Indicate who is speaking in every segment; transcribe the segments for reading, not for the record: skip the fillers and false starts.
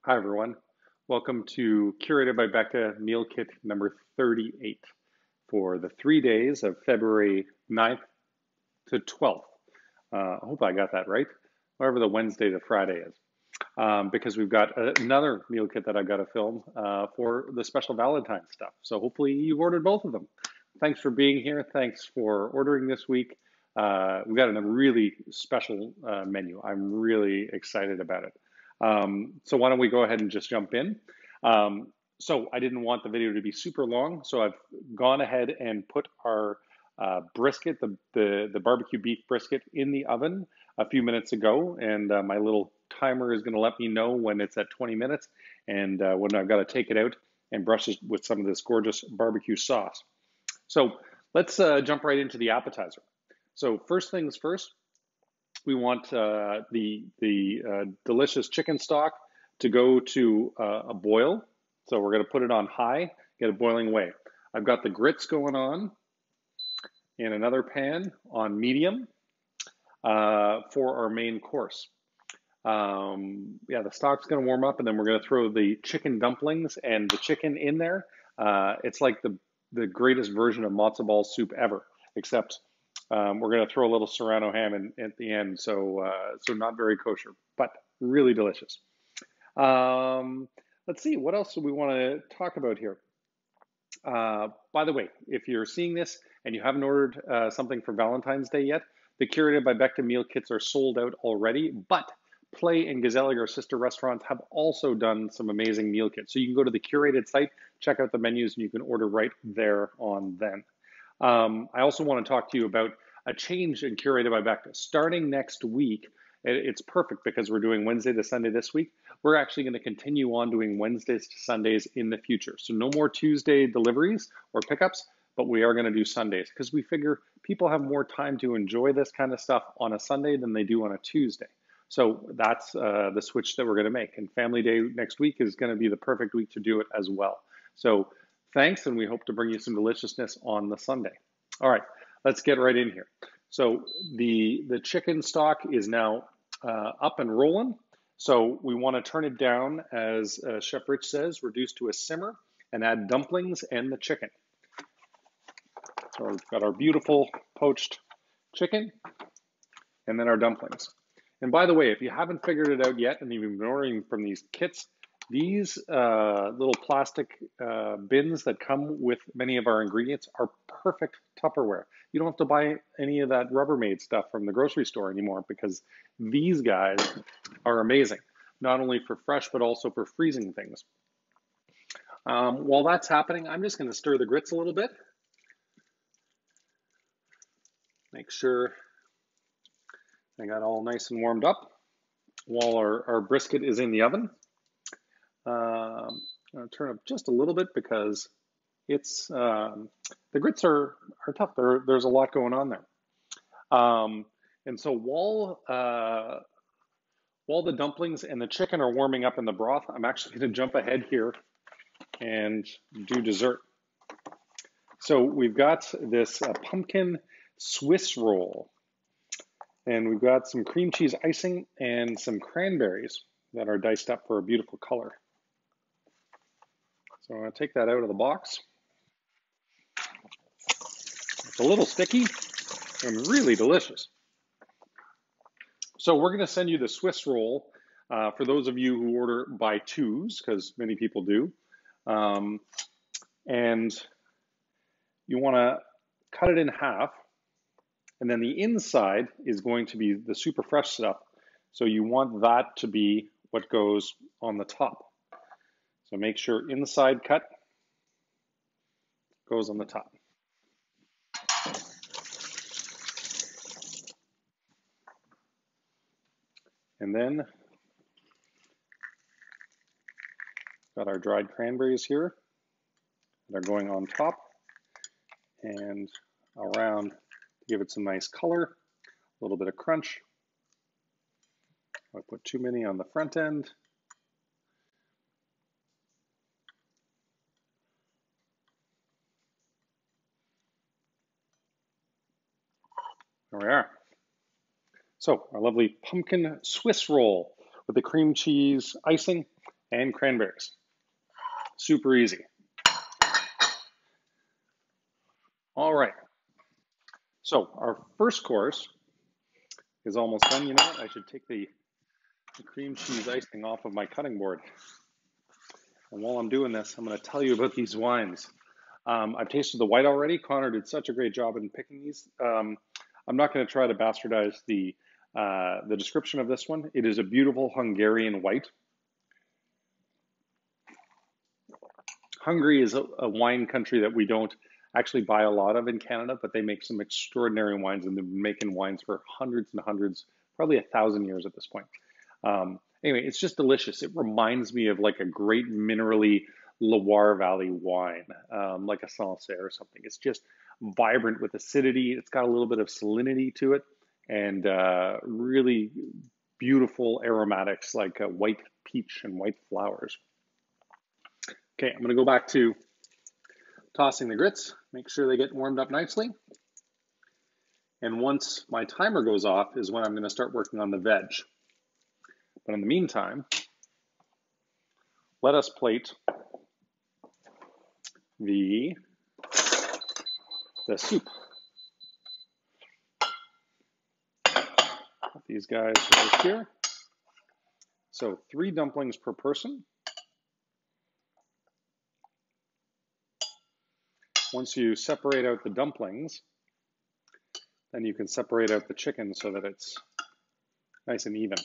Speaker 1: Hi, everyone. Welcome to Curated by Becca Meal Kit number 38 for the 3 days of February 9th to 12th. I hope I got that right, whatever the Wednesday to Friday is, because we've got another meal kit that I've got to film for the special Valentine's stuff. So hopefully you've ordered both of them. Thanks for being here. Thanks for ordering this week. We've got a really special menu. I'm really excited about it. So why don't we go ahead and just jump in? So I didn't want the video to be super long, so I've gone ahead and put our brisket, the barbecue beef brisket, in the oven a few minutes ago, and my little timer is going to let me know when it's at 20 minutes and when I've got to take it out and brush it with some of this gorgeous barbecue sauce. So let's jump right into the appetizer. So first things first, we want the delicious chicken stock to go to a boil. So we're going to put it on high, get it boiling away. I've got the grits going on in another pan on medium for our main course. The stock's going to warm up, and then we're going to throw the chicken dumplings and the chicken in there. It's like the greatest version of matzo ball soup ever, except we're going to throw a little serrano ham in at the end, so not very kosher, but really delicious. Let's see, what else do we want to talk about here? By the way, if you're seeing this and you haven't ordered something for Valentine's Day yet, the Curated by Becca meal kits are sold out already, but Play and Gazelle, our sister restaurants, have also done some amazing meal kits. So you can go to the Curated site, check out the menus, and you can order right there on then. I also want to talk to you about a change in Curated by Becca. Starting next week, it's perfect because we're doing Wednesday to Sunday this week. We're actually going to continue on doing Wednesdays to Sundays in the future. So no more Tuesday deliveries or pickups, but we are going to do Sundays because we figure people have more time to enjoy this kind of stuff on a Sunday than they do on a Tuesday. So that's the switch that we're going to make. And Family Day next week is going to be the perfect week to do it as well. So thanks, and we hope to bring you some deliciousness on the Sunday. All right, let's get right in here. So the chicken stock is now up and rolling. So we want to turn it down, as Chef Rich says, reduce to a simmer, and add dumplings and the chicken. So we've got our beautiful poached chicken, and then our dumplings. And by the way, if you haven't figured it out yet and you've been ordering from these kits, these little plastic bins that come with many of our ingredients are perfect Tupperware. You don't have to buy any of that Rubbermaid stuff from the grocery store anymore because these guys are amazing, not only for fresh, but also for freezing things. While that's happening, I'm just going to stir the grits a little bit. Make sure they got all nice and warmed up while our brisket is in the oven. I'm going to turn up just a little bit because it's the grits are tough. There's a lot going on there. And so while the dumplings and the chicken are warming up in the broth, I'm actually going to jump ahead here and do dessert. So we've got this pumpkin Swiss roll, and we've got some cream cheese icing and some cranberries that are diced up for a beautiful color. So I'm going to take that out of the box. It's a little sticky and really delicious. So we're going to send you the Swiss roll for those of you who order by twos, because many people do. And you want to cut it in half. And then the inside is going to be the super fresh stuff. So you want that to be what goes on the top. So make sure inside cut goes on the top. And then got our dried cranberries here that are going on top and around to give it some nice color, a little bit of crunch. I put too many on the front end. There we are. So our lovely pumpkin Swiss roll with the cream cheese icing and cranberries. Super easy. All right. So our first course is almost done. You know what? I should take the cream cheese icing off of my cutting board. And while I'm doing this, I'm going to tell you about these wines. I've tasted the white already. Connor did such a great job in picking these. I'm not going to try to bastardize the description of this one. It is a beautiful Hungarian white. Hungary is a wine country that we don't actually buy a lot of in Canada, but they make some extraordinary wines, and they've been making wines for hundreds and hundreds, probably 1,000 years at this point. Anyway, it's just delicious. It reminds me of like a great minerally Loire Valley wine, like a Sancerre or something. It's just vibrant with acidity. It's got a little bit of salinity to it, and really beautiful aromatics like white peach and white flowers. Okay, I'm going to go back to tossing the grits. Make sure they get warmed up nicely. And once my timer goes off is when I'm going to start working on the veg. But in the meantime, let us plate the soup. Put these guys right here. So 3 dumplings per person. Once you separate out the dumplings, then you can separate out the chicken so that it's nice and even.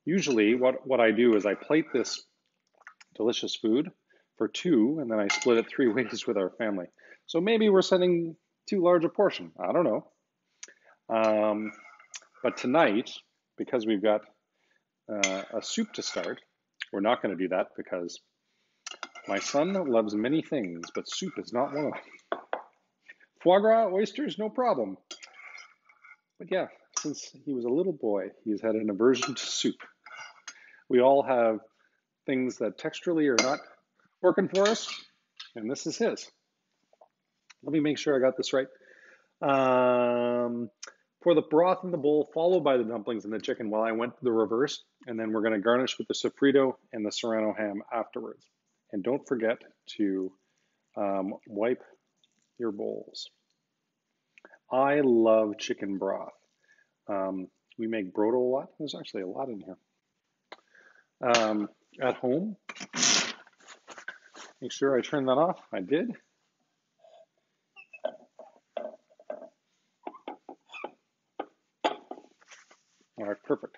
Speaker 1: Usually what I do is I plate this delicious food for 2, and then I split it 3 ways with our family. So maybe we're sending too large a portion. I don't know. But tonight, because we've got a soup to start, we're not going to do that because my son loves many things, but soup is not one of them. Foie gras, oysters, no problem. But yeah, since he was a little boy, he's had an aversion to soup. We all have things that texturally are not working for us, and this is his. Let me make sure I got this right. For the broth in the bowl, followed by the dumplings and the chicken, while I went the reverse, and then we're going to garnish with the sofrito and the serrano ham afterwards. And don't forget to wipe your bowls. I love chicken broth. We make brodo a lot. There's actually a lot in here. At home, make sure I turn that off. I did. All right, perfect.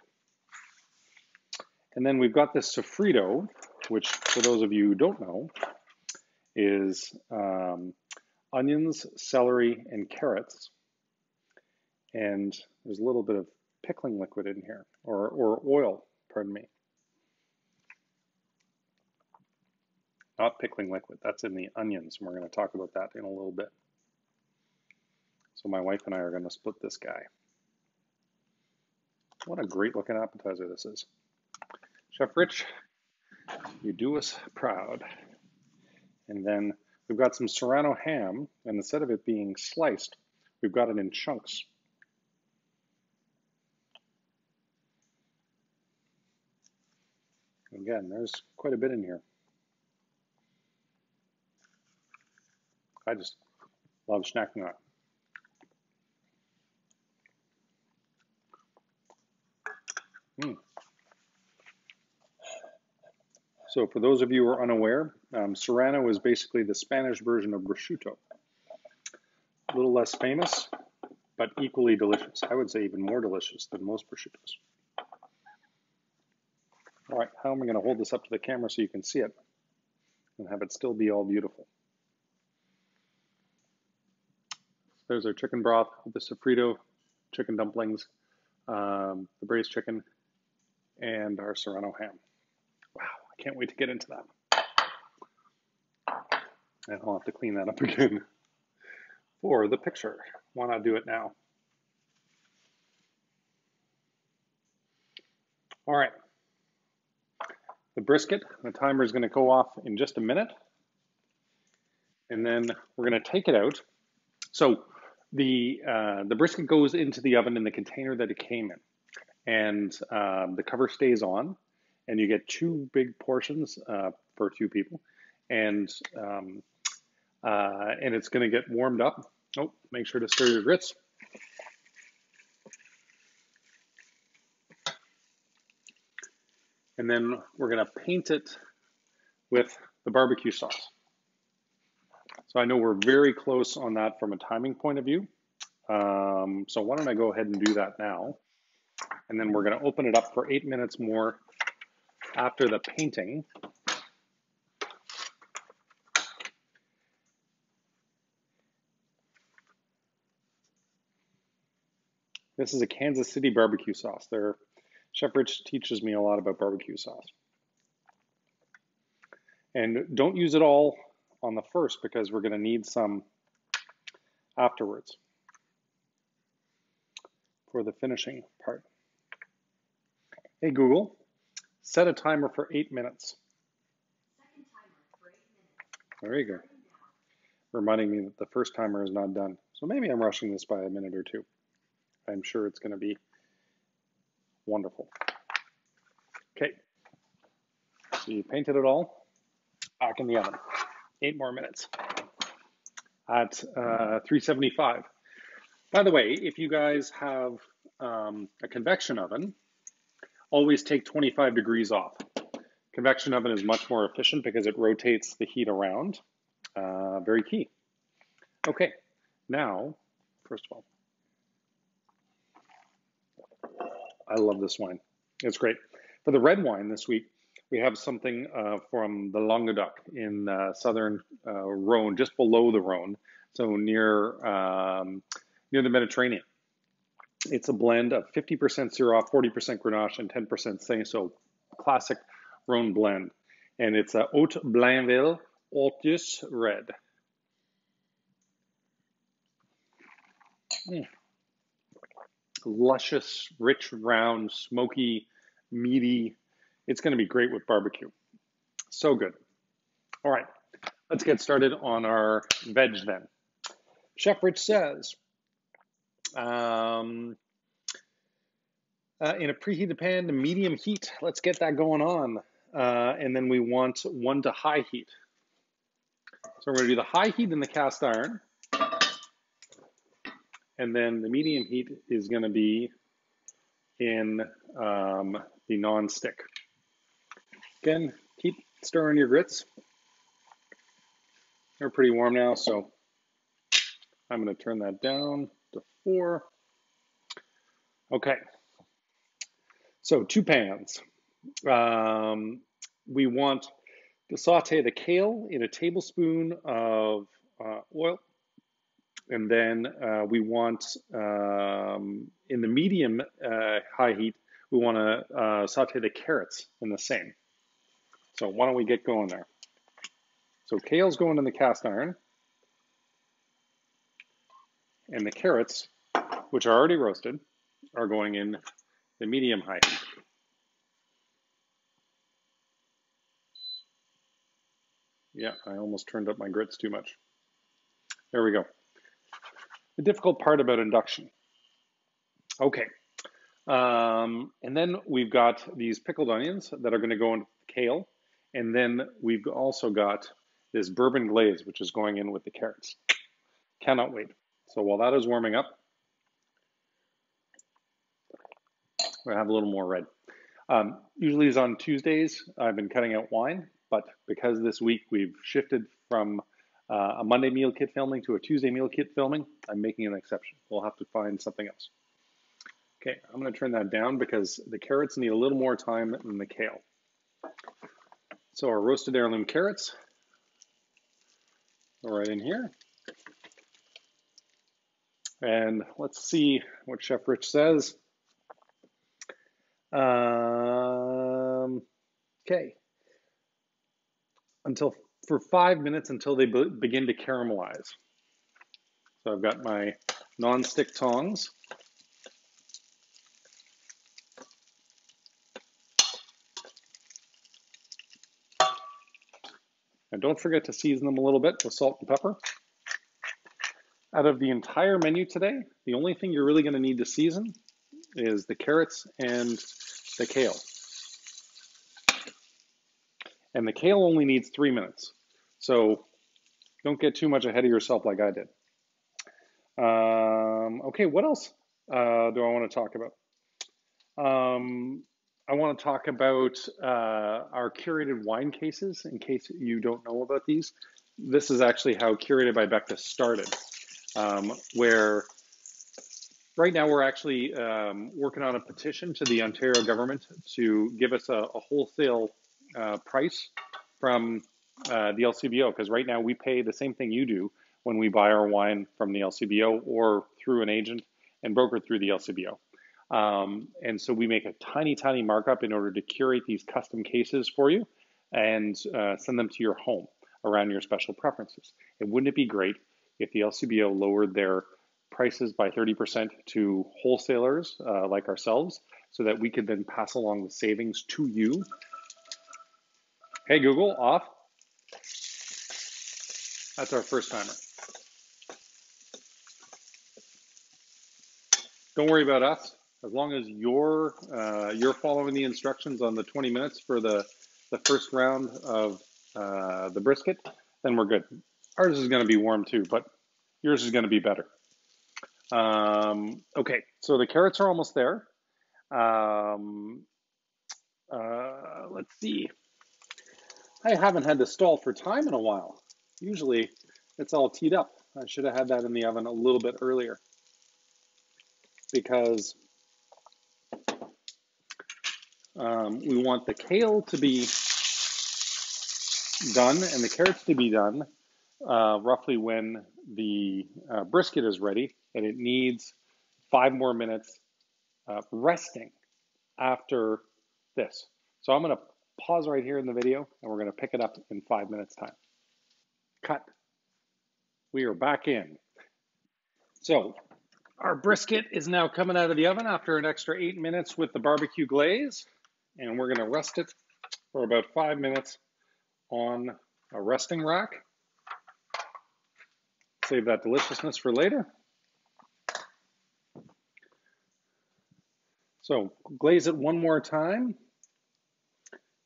Speaker 1: And then we've got this sofrito, which for those of you who don't know, is onions, celery, and carrots. And there's a little bit of pickling liquid in here, or oil, pardon me. Not pickling liquid, that's in the onions, and we're going to talk about that in a little bit. So my wife and I are going to split this guy. What a great looking appetizer this is. Chef Rich, you do us proud. And then we've got some serrano ham, and instead of it being sliced, we've got it in chunks. Again, there's quite a bit in here. I just love snacking on it. So for those of you who are unaware, serrano is basically the Spanish version of prosciutto. A little less famous, but equally delicious. I would say even more delicious than most prosciuttos. All right, how am I going to hold this up to the camera so you can see it and have it still be all beautiful? There's our chicken broth, the sofrito, chicken dumplings, the braised chicken, and our serrano ham. Wow, I can't wait to get into that. And I'll have to clean that up again for the picture. Why not do it now? All right. The brisket, the timer is going to go off in just a minute. And then we're going to take it out. So the brisket goes into the oven in the container that it came in. And the cover stays on. and you get 2 big portions for 2 people, and it's going to get warmed up. Oh, make sure to stir your grits. And then we're going to paint it with the barbecue sauce. So I know we're very close on that from a timing point of view. So why don't I go ahead and do that now? And then we're going to open it up for 8 minutes more after the painting. This is a Kansas City barbecue sauce. Chef Rich teaches me a lot about barbecue sauce. And don't use it all on the first because we're going to need some afterwards for the finishing part. Hey Google, set a timer for 8 minutes. There you go. Reminding me that the first timer is not done. So maybe I'm rushing this by a minute or 2. I'm sure it's going to be wonderful. Okay, so you painted it all. Back in the oven. 8 more minutes at 375. By the way, if you guys have a convection oven, always take 25 degrees off. Convection oven is much more efficient because it rotates the heat around. Very key. Okay, now, first of all, I love this wine. It's great. For the red wine this week, we have something from the Languedoc in southern Rhone, just below the Rhone, so near the Mediterranean. It's a blend of 50% Syrah, 40% Grenache, and 10% Cinsault, classic Rhone blend. And it's a Haute Blainville Hautes Red. Luscious, rich, round, smoky, meaty. It's going to be great with barbecue. So good. All right, let's get started on our veg then. Chef Rich says, in a preheated pan to medium heat, let's get that going on. And then we want 1 to high heat. So we're going to do the high heat in the cast iron. And then the medium heat is going to be in the non-stick. Again, keep stirring your grits. They're pretty warm now, so I'm going to turn that down to 4. Okay. So 2 pans. We want to saute the kale in a tablespoon of oil. And then we want, in the medium high heat, we want to saute the carrots in the same. So why don't we get going there? So kale's going in the cast iron. And the carrots, which are already roasted, are going in the medium high heat. Yeah, I almost turned up my grits too much. There we go. The difficult part about induction. Okay. And then we've got these pickled onions that are going to go into the kale. And then we've also got this bourbon glaze, which is going in with the carrots. Cannot wait. So while that is warming up, we'll have a little more red. Usually it's on Tuesdays. I've been cutting out wine, but because this week we've shifted from a Monday meal kit filming to a Tuesday meal kit filming, I'm making an exception. We'll have to find something else. Okay, I'm going to turn that down because the carrots need a little more time than the kale. So our roasted heirloom carrots go right in here. And let's see what Chef Rich says. Okay. For 5 minutes until they begin to caramelize. So I've got my non-stick tongs. And don't forget to season them a little bit with salt and pepper. Out of the entire menu today, the only thing you're really going to need to season is the carrots and the kale. And the kale only needs 3 minutes. So don't get too much ahead of yourself like I did. Okay, what else do I want to talk about? I want to talk about our curated wine cases, in case you don't know about these. This is actually how Curated by Becca started, where right now we're actually working on a petition to the Ontario government to give us a wholesale price from the LCBO, because right now we pay the same thing you do when we buy our wine from the LCBO or through an agent and brokered through the LCBO. And so we make a tiny, tiny markup in order to curate these custom cases for you and send them to your home around your special preferences. And wouldn't it be great if the LCBO lowered their prices by 30% to wholesalers like ourselves, so that we could then pass along the savings to you? Hey, Google, off. That's our first timer. Don't worry about us. As long as you're following the instructions on the 20 minutes for the first round of the brisket, then we're good. Ours is going to be warm too, but yours is going to be better. Okay, so the carrots are almost there. Let's see. I haven't had to stall for time in a while. Usually it's all teed up. I should have had that in the oven a little bit earlier, because we want the kale to be done and the carrots to be done roughly when the brisket is ready, and it needs 5 more minutes resting after this. So I'm going to pause right here in the video, and we're going to pick it up in 5 minutes time. Cut. We are back in. So our brisket is now coming out of the oven after an extra 8 minutes with the barbecue glaze, and we're going to rest it for about 5 minutes on a resting rack. Save that deliciousness for later. So glaze it one more time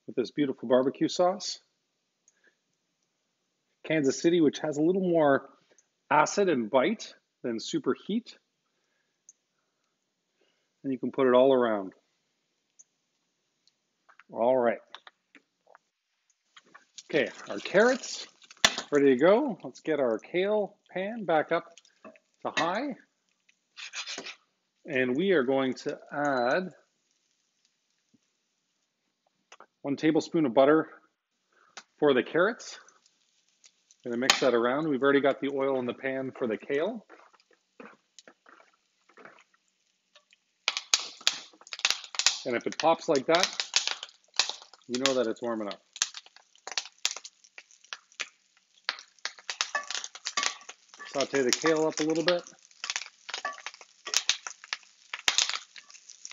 Speaker 1: with this beautiful barbecue sauce. Kansas City, which has a little more acid and bite than super heat. And you can put it all around. All right. Okay, our carrots ready to go. Let's get our kale pan back up to high. And we are going to add 1 tablespoon of butter for the carrots. I'm going to mix that around. We've already got the oil in the pan for the kale. And if it pops like that, you know that it's warm enough. Saute the kale up a little bit.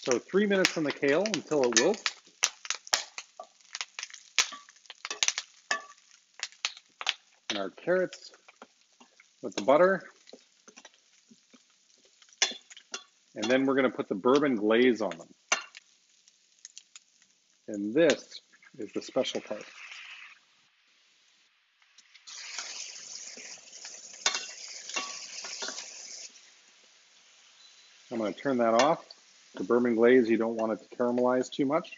Speaker 1: So 3 minutes on the kale until it wilts. And our carrots with the butter. And then we're going to put the bourbon glaze on them. And this is the special part. I'm going to turn that off. The bourbon glaze, you don't want it to caramelize too much.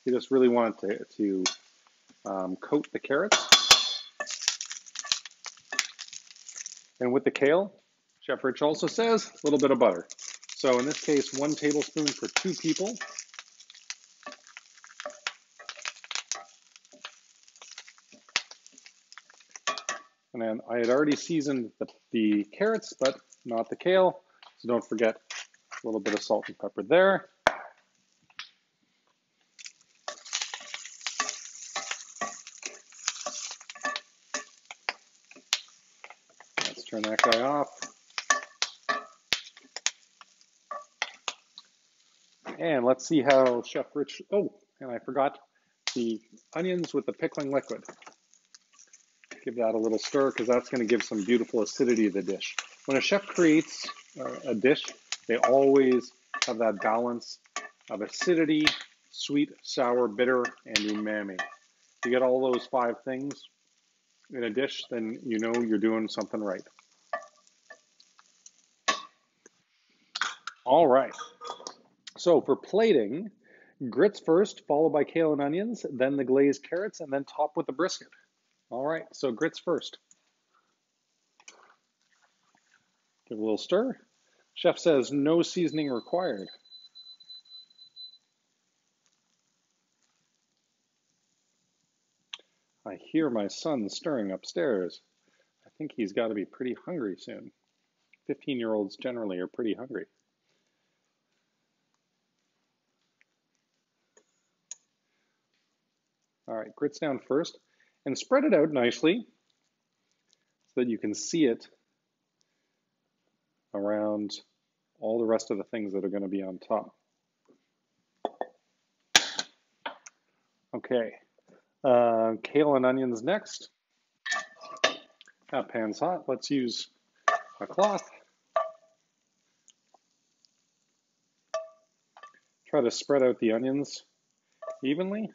Speaker 1: You just really want it to coat the carrots. And with the kale, Chef Rich also says a little bit of butter. So in this case, 1 tablespoon for 2 people. And then I had already seasoned the carrots, but not the kale. So don't forget a little bit of salt and pepper there. Let's turn that guy off. And let's see how Chef Rich, oh, and I forgot the onions with the pickling liquid. Give that a little stir, because that's going to give some beautiful acidity to the dish. When a chef creates a dish, they always have that balance of acidity, sweet, sour, bitter, and umami. you get all those 5 things in a dish, then you know you're doing something right. All right. So for plating, grits first, followed by kale and onions, then the glazed carrots, and then top with the brisket. All right, so grits first. Give a little stir. Chef says no seasoning required. I hear my son stirring upstairs. I think he's got to be pretty hungry soon. 15-year-olds generally are pretty hungry. All right, grits down first and spread it out nicely so that you can see it around all the rest of the things that are going to be on top. Okay, kale and onions next. That pan's hot. Let's use a cloth. Try to spread out the onions evenly.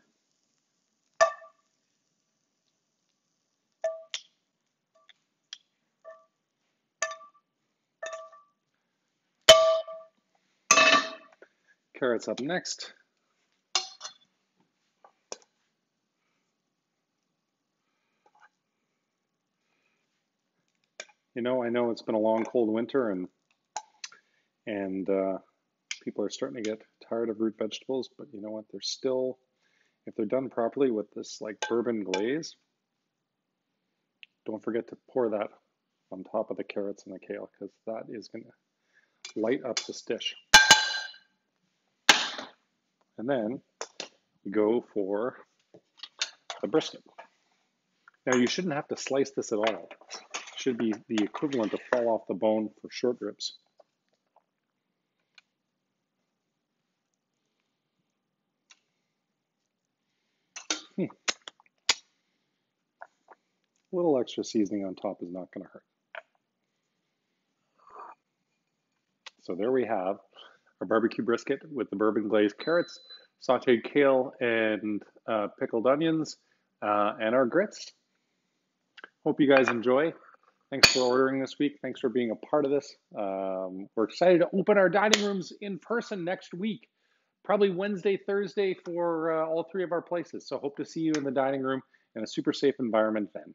Speaker 1: Carrots up next. You know, I know it's been a long, cold winter, and people are starting to get tired of root vegetables, but you know what? They're still, if they're done properly with this like bourbon glaze, don't forget to pour that on top of the carrots and the kale, because that is going to light up this dish. And then we go for the brisket. Now you shouldn't have to slice this at all. It should be the equivalent of fall off the bone for short ribs. A little extra seasoning on top is not going to hurt. So there we have our barbecue brisket with the bourbon glazed carrots, sauteed kale and pickled onions, and our grits. Hope you guys enjoy. Thanks for ordering this week. Thanks for being a part of this. We're excited to open our dining rooms in person next week, probably Wednesday, Thursday for all 3 of our places. So hope to see you in the dining room in a super safe environment then.